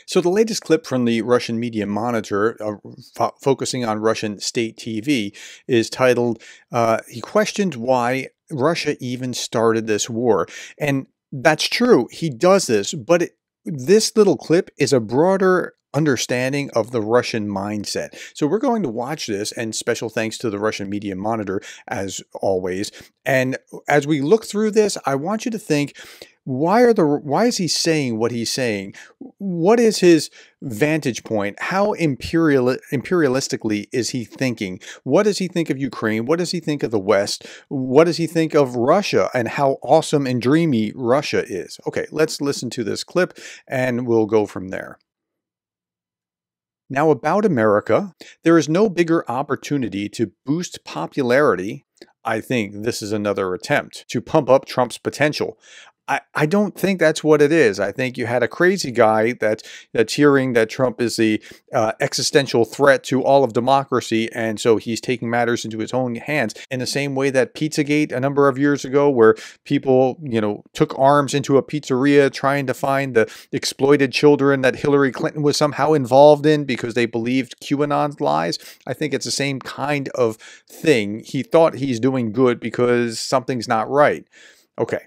So the latest clip from the Russian media monitor, focusing on Russian state TV, is titled, he questioned why Russia even started this war. And that's true, he does this, but this little clip is a broader understanding of the Russian mindset. So we're going to watch this, and special thanks to the Russian media monitor, as always. And as we look through this, I want you to think, why is he saying what he's saying? What is his vantage point? How imperialistically is he thinking? What does he think of Ukraine? What does he think of the West? What does he think of Russia and how awesome and dreamy Russia is? Okay, let's listen to this clip and we'll go from there. Now, about America, there is no bigger opportunity to boost popularity. I think this is another attempt to pump up Trump's potential. I don't think that's what it is. I think you had a crazy guy that's hearing that Trump is the existential threat to all of democracy, and so he's taking matters into his own hands in the same way that Pizzagate a number of years ago, where people, took arms into a pizzeria trying to find the exploited children that Hillary Clinton was somehow involved in because they believed QAnon's lies. I think it's the same kind of thing. He thought he's doing good because something's not right. Okay.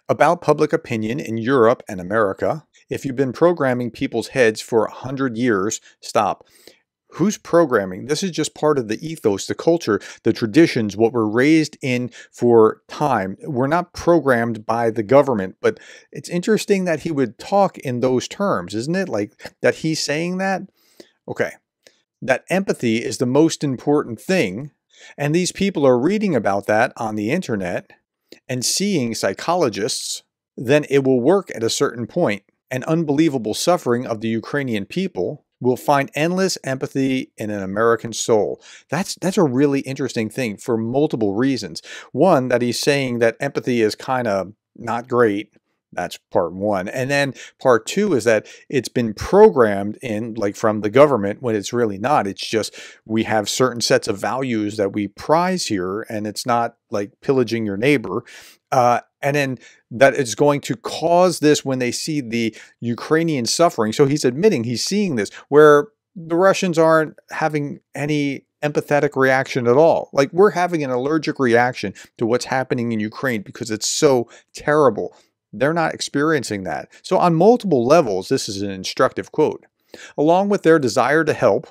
About public opinion in Europe and America, if you've been programming people's heads for 100 years, stop. Who's programming? This is just part of the ethos, the culture, the traditions, what we're raised in for time. We're not programmed by the government, but it's interesting that he would talk in those terms, isn't it? Like that he's saying that? Okay. That empathy is the most important thing, and these people are reading about that on the internet and seeing psychologists, then it will work at a certain point. An unbelievable suffering of the Ukrainian people will find endless empathy in an American soul. That's a really interesting thing for multiple reasons. One, that he's saying that empathy is kind of not great. That's part one. And then part two is that it's been programmed in, like, from the government, when it's really not. It's just we have certain sets of values that we prize here, and it's not like pillaging your neighbor. And then that it's going to cause this when they see the Ukrainian suffering. So he's admitting he's seeing this, where the Russians aren't having any empathetic reaction at all. Like, we're having an allergic reaction to what's happening in Ukraine because it's so terrible. They're not experiencing that. So on multiple levels, this is an instructive quote. Along with their desire to help,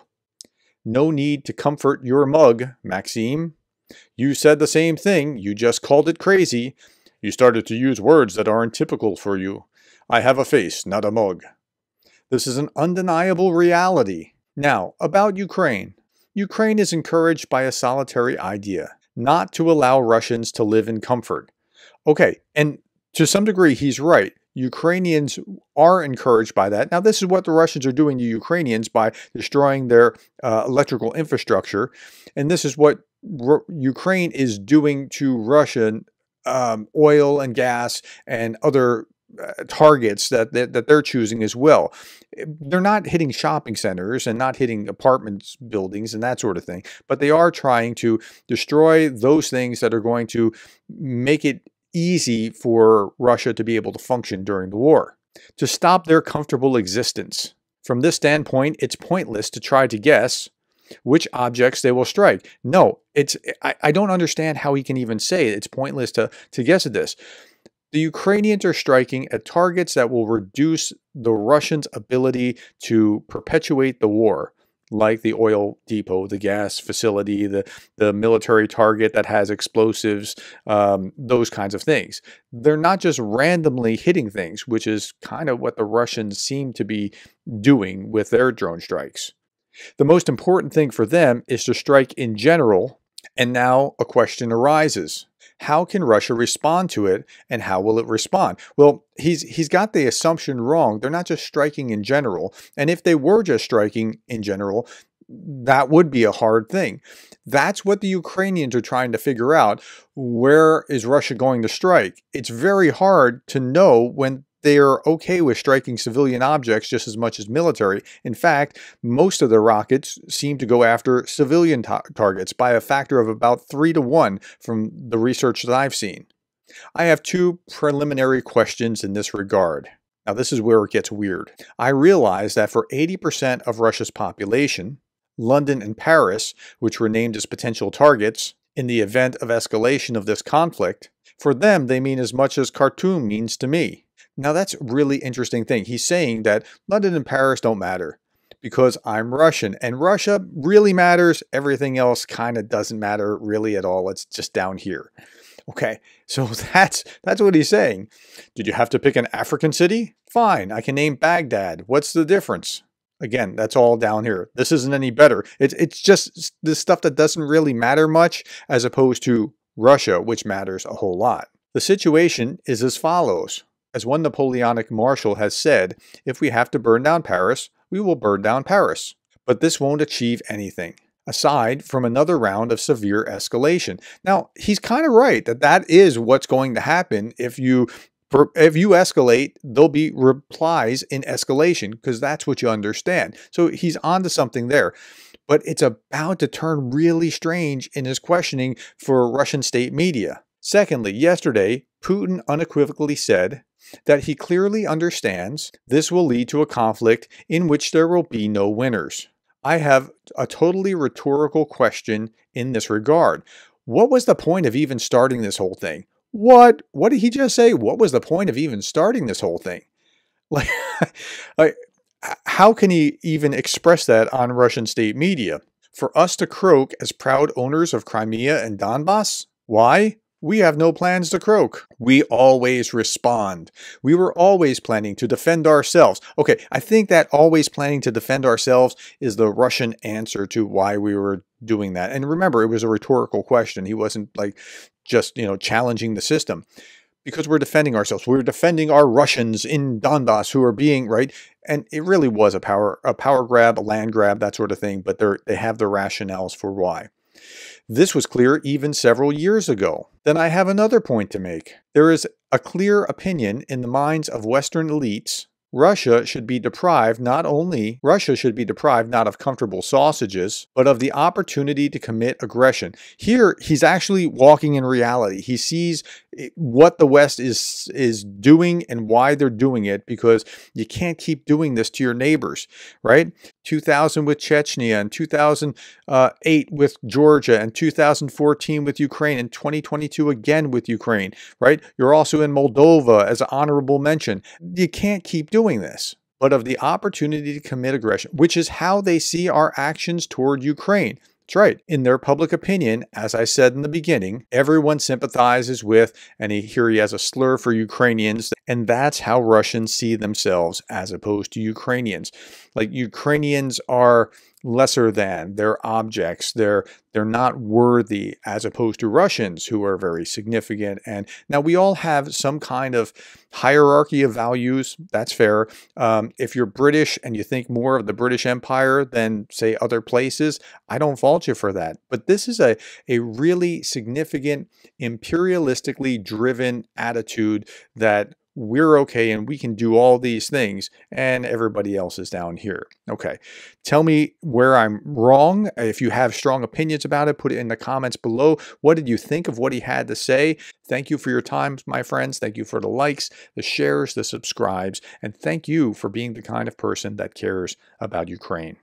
no need to comfort your mug, Maxime. You said the same thing, you just called it crazy. You started to use words that aren't typical for you. I have a face, not a mug. This is an undeniable reality. Now, about Ukraine. Ukraine is encouraged by a solitary idea, not to allow Russians to live in comfort. Okay, and to some degree, he's right. Ukrainians are encouraged by that. Now, this is what the Russians are doing to Ukrainians by destroying their electrical infrastructure. And this is what Ukraine is doing to Russian oil and gas and other targets that they're choosing as well. They're not hitting shopping centers and not hitting apartments buildings and that sort of thing, but they are trying to destroy those things that are going to make it easy for Russia to be able to function during the war, to stop their comfortable existence. From this standpoint, it's pointless to try to guess which objects they will strike. No, I don't understand how he can even say it's pointless to guess at this. The Ukrainians are striking at targets that will reduce the Russians' ability to perpetuate the war, like the oil depot, the gas facility, the military target that has explosives, those kinds of things. They're not just randomly hitting things, which is kind of what the Russians seem to be doing with their drone strikes. The most important thing for them is to strike in general, and now a question arises. How can Russia respond to it, and how will it respond? Well, he's got the assumption wrong. They're not just striking in general. And if they were just striking in general, that would be a hard thing. That's what the Ukrainians are trying to figure out. Where is Russia going to strike? It's very hard to know when they are okay with striking civilian objects just as much as military. In fact, most of their rockets seem to go after civilian targets by a factor of about 3 to 1 from the research that I've seen. I have two preliminary questions in this regard. Now, this is where it gets weird. I realize that for 80% of Russia's population, London and Paris, which were named as potential targets in the event of escalation of this conflict, for them, they mean as much as Khartoum means to me. Now, that's a really interesting thing. He's saying that London and Paris don't matter because I'm Russian, and Russia really matters. Everything else kind of doesn't matter really at all. It's just down here. Okay, so that's what he's saying. Did you have to pick an African city? Fine, I can name Baghdad. What's the difference? Again, that's all down here. This isn't any better. It's just this stuff that doesn't really matter much as opposed to Russia, which matters a whole lot. The situation is as follows. As one Napoleonic marshal has said, if we have to burn down Paris, we will burn down Paris. But this won't achieve anything, aside from another round of severe escalation. Now, he's kind of right that is what's going to happen if you escalate. There'll be replies in escalation because that's what you understand. So he's onto something there. But it's about to turn really strange in his questioning for Russian state media. Secondly, yesterday, Putin unequivocally said that he clearly understands this will lead to a conflict in which there will be no winners. I have a totally rhetorical question in this regard. What was the point of even starting this whole thing? What did he just say? What was the point of even starting this whole thing? Like, how can he even express that on Russian state media? For us to croak as proud owners of Crimea and Donbass? Why? We have no plans to croak. We always respond. We were always planning to defend ourselves. Okay, I think that always planning to defend ourselves is the Russian answer to why we were doing that. And remember, it was a rhetorical question. He wasn't like just, challenging the system. Because we're defending ourselves. We're defending our Russians in Donbass who are being, right? And it really was a power grab, a land grab, that sort of thing. But they have the rationales for why. This was clear even several years ago. Then I have another point to make. There is a clear opinion in the minds of Western elites. Russia should be deprived not of comfortable sausages, but of the opportunity to commit aggression. Here, he's actually walking in reality. He sees what the West is doing and why they're doing it, because you can't keep doing this to your neighbors, right? 2000 with Chechnya, and 2008 with Georgia, and 2014 with Ukraine, and 2022 again with Ukraine, right? You're also in Moldova as an honorable mention. You can't keep doing this, but of the opportunity to commit aggression, which is how they see our actions toward Ukraine. That's right. In their public opinion, as I said in the beginning, everyone sympathizes with, and here he has a slur for Ukrainians, and that's how Russians see themselves as opposed to Ukrainians. Like, Ukrainians are lesser than, they're objects, they're not worthy, as opposed to Russians, who are very significant. And now we all have some kind of hierarchy of values. That's fair. If you're British and you think more of the British Empire than, say, other places, I don't fault you for that. But this is a really significant, imperialistically driven attitude that we're okay and we can do all these things and everybody else is down here. Okay, tell me where I'm wrong. If you have strong opinions about it, put it in the comments below. What did you think of what he had to say? Thank you for your time, my friends. Thank you for the likes, the shares, the subscribes, and thank you for being the kind of person that cares about Ukraine.